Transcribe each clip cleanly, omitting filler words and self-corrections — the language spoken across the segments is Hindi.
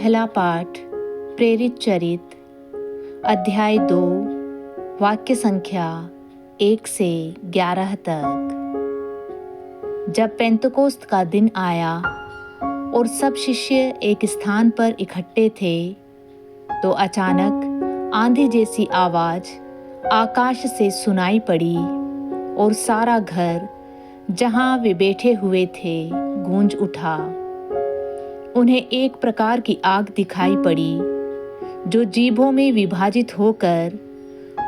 पहला पाठ प्रेरित चरित अध्याय 2 वाक्य संख्या 1 से 11 तक। जब पेंतकोस्त का दिन आया और सब शिष्य एक स्थान पर इकट्ठे थे, तो अचानक आंधी जैसी आवाज आकाश से सुनाई पड़ी और सारा घर जहां वे बैठे हुए थे गूंज उठा। उन्हें एक प्रकार की आग दिखाई पड़ी जो जीभों में विभाजित होकर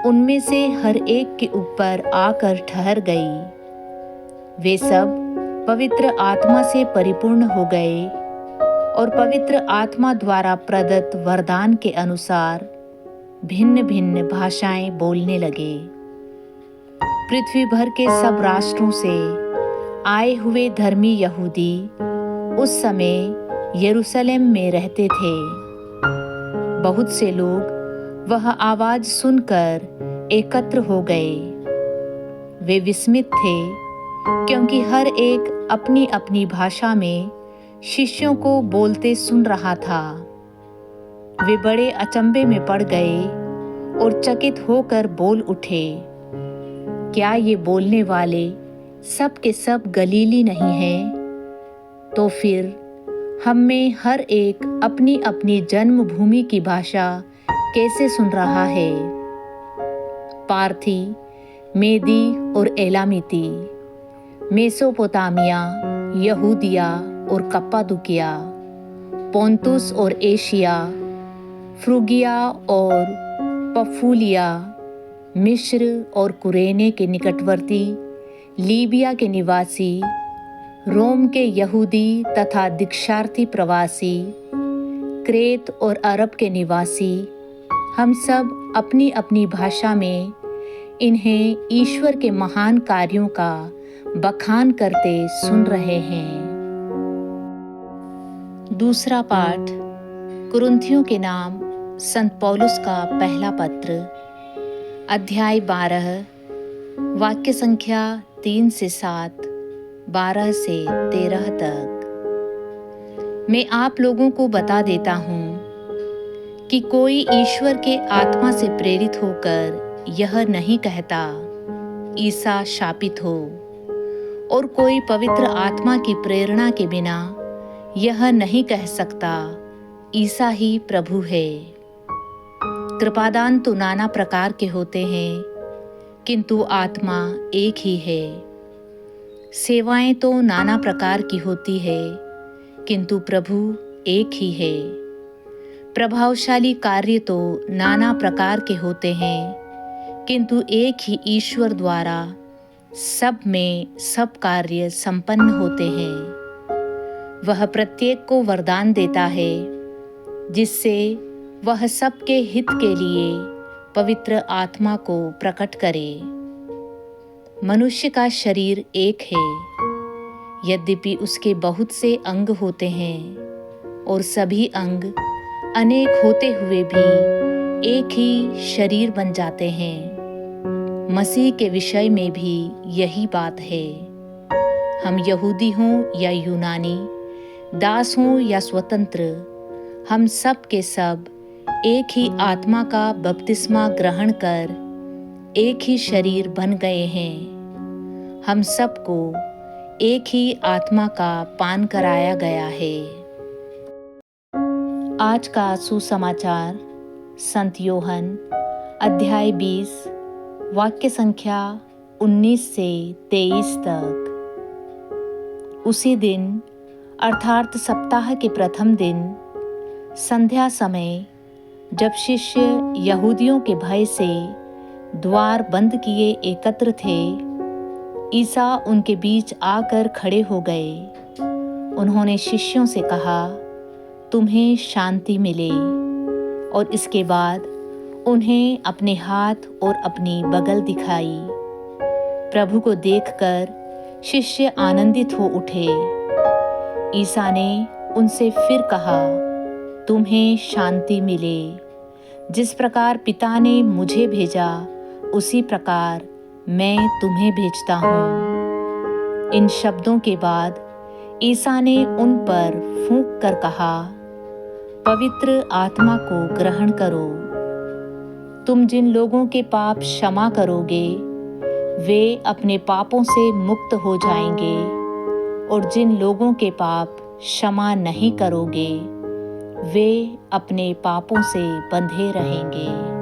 उनमें से हर एक के ऊपर आकर ठहर गई। वे सब पवित्र आत्मा से परिपूर्ण हो गए और पवित्र आत्मा द्वारा प्रदत्त वरदान के अनुसार भिन्न भिन्न भाषाएं बोलने लगे। पृथ्वी भर के सब राष्ट्रों से आए हुए धर्मी यहूदी उस समय यरूशलेम में रहते थे। बहुत से लोग वह आवाज सुनकर एकत्र हो गए। वे विस्मित थे क्योंकि हर एक अपनी अपनी भाषा में शिष्यों को बोलते सुन रहा था। वे बड़े अचंभे में पड़ गए और चकित होकर बोल उठे, क्या ये बोलने वाले सब के सब गलीली नहीं हैं? तो फिर हम में हर एक अपनी अपनी जन्मभूमि की भाषा कैसे सुन रहा है? पार्थी, मेदी और एलामिती, मेसोपोटामिया, यहूदिया और कप्पादुकिया, पोंतुस और एशिया, फ्रूगिया और पफूलिया, मिस्र और कुरेने के निकटवर्ती लीबिया के निवासी, रोम के यहूदी तथा दीक्षार्थी प्रवासी, क्रेत और अरब के निवासी, हम सब अपनी अपनी भाषा में इन्हें ईश्वर के महान कार्यों का बखान करते सुन रहे हैं। दूसरा पाठ कुरिन्थियों के नाम संत पौलुस का पहला पत्र अध्याय 12 वाक्य संख्या 3 से 7, 12 से 13 तक। मैं आप लोगों को बता देता हूँ कि कोई ईश्वर के आत्मा से प्रेरित होकर यह नहीं कहता ईसा शापित हो, और कोई पवित्र आत्मा की प्रेरणा के बिना यह नहीं कह सकता ईसा ही प्रभु है। कृपादान तो नाना प्रकार के होते हैं, किंतु आत्मा एक ही है। सेवाएं तो नाना प्रकार की होती है, किंतु प्रभु एक ही है। प्रभावशाली कार्य तो नाना प्रकार के होते हैं, किंतु एक ही ईश्वर द्वारा सब में सब कार्य संपन्न होते हैं। वह प्रत्येक को वरदान देता है, जिससे वह सबके हित के लिए पवित्र आत्मा को प्रकट करे। मनुष्य का शरीर एक है, यद्यपि उसके बहुत से अंग होते हैं, और सभी अंग अनेक होते हुए भी एक ही शरीर बन जाते हैं। मसीह के विषय में भी यही बात है। हम यहूदी हों या यूनानी, दास हों या स्वतंत्र, हम सब के सब एक ही आत्मा का बपतिस्मा ग्रहण कर एक ही शरीर बन गए हैं। हम सबको एक ही आत्मा का पान कराया गया है। आज का सुसमाचार संत योहन अध्याय 20 वाक्य संख्या 19 से 23 तक। उसी दिन अर्थात सप्ताह के प्रथम दिन संध्या समय, जब शिष्य यहूदियों के भय से द्वार बंद किए एकत्र थे, ईसा उनके बीच आकर खड़े हो गए। उन्होंने शिष्यों से कहा, तुम्हें शांति मिले। और इसके बाद उन्हें अपने हाथ और अपनी बगल दिखाई। प्रभु को देखकर शिष्य आनंदित हो उठे। ईसा ने उनसे फिर कहा, तुम्हें शांति मिले। जिस प्रकार पिता ने मुझे भेजा, उसी प्रकार मैं तुम्हें भेजता हूँ। इन शब्दों के बाद ईसा ने उन पर फूंक कर कहा, पवित्र आत्मा को ग्रहण करो। तुम जिन लोगों के पाप क्षमा करोगे वे अपने पापों से मुक्त हो जाएंगे, और जिन लोगों के पाप क्षमा नहीं करोगे वे अपने पापों से बंधे रहेंगे।